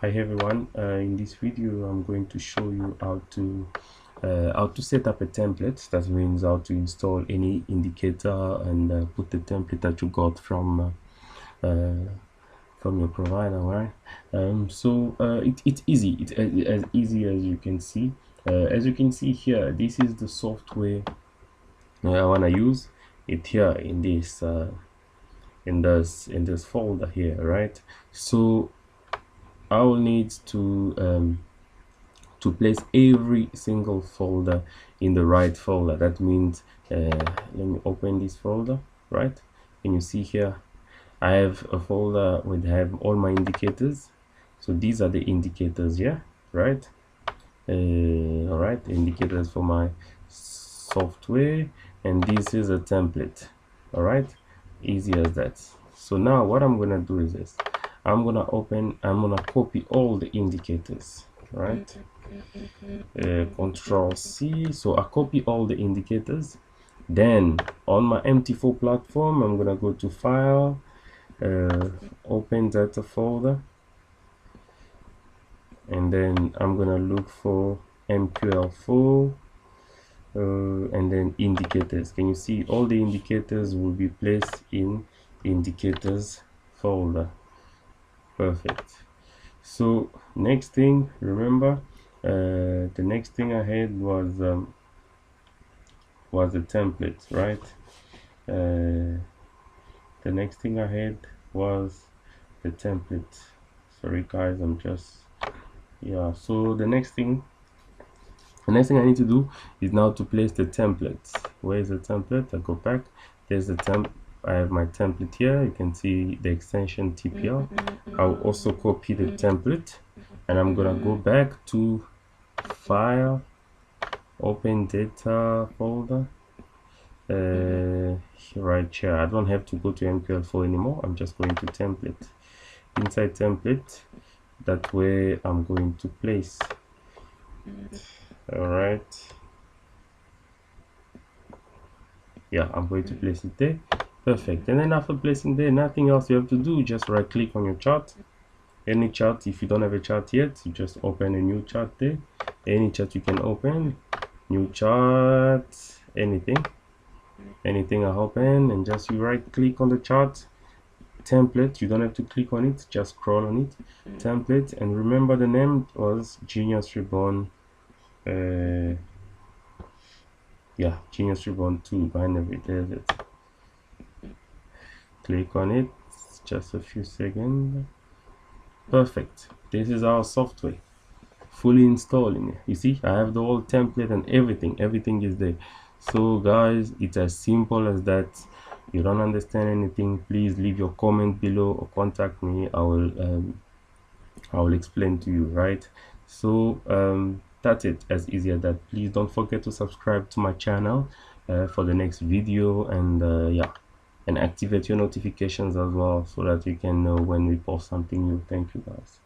Hi everyone, in this video I'm going to show you how to set up a template. That means how to install any indicator and put the template that you got from your provider, right? It's easy. It's as easy as you can see. As you can see here, this is the software I want to use it here in this folder here, right? So I will need to place every single folder in the right folder. That means let me open this folder, right? And you see here I have a folder with have all my indicators. So these are the indicators, yeah, right? All right, indicators for my software, and this is a template. All right, easy as that. So now what I'm gonna do is this: I'm gonna copy all the indicators, right? Control C. So I copy all the indicators. Then on my MT4 platform, I'm gonna go to File, open data folder, and then I'm gonna look for MQL4 and then indicators. Can you see all the indicators will be placed in indicators folder? Perfect. So next thing, remember, the next thing I had was the template, right? The next thing I had was the template. Sorry guys, I'm just so the next thing I need to do is now to place the templates. Where is the template? I go back. There's the I have my template here. You can see the extension TPL. I'll also copy the template, and I'm gonna go back to File, open data folder, right here. I don't have to go to MQL4 anymore. I'm just going to template. Inside template, that way I'm going to place. All right, yeah, I'm going to place it there. Perfect. And then after placing there, nothing else you have to do, just right click on your chart, any chart. If you don't have a chart yet, you just open a new chart there. Any chart you can open, new chart, anything I open, and just you right click on the chart, template. You don't have to click on it, just scroll on it, template, and remember the name was Genius Ribbon. Yeah, Genius Ribbon 2 binary. There's it. Click on it, just a few seconds. Perfect. This is our software fully installing. You see, I have the whole template and everything is there. So guys, it's as simple as that. You don't understand anything, please leave your comment below or contact me. I will explain to you, right? So that's it, as easy as that. Please don't forget to subscribe to my channel for the next video, and and activate your notifications as well, so that you can know when we post something new. Thank you guys.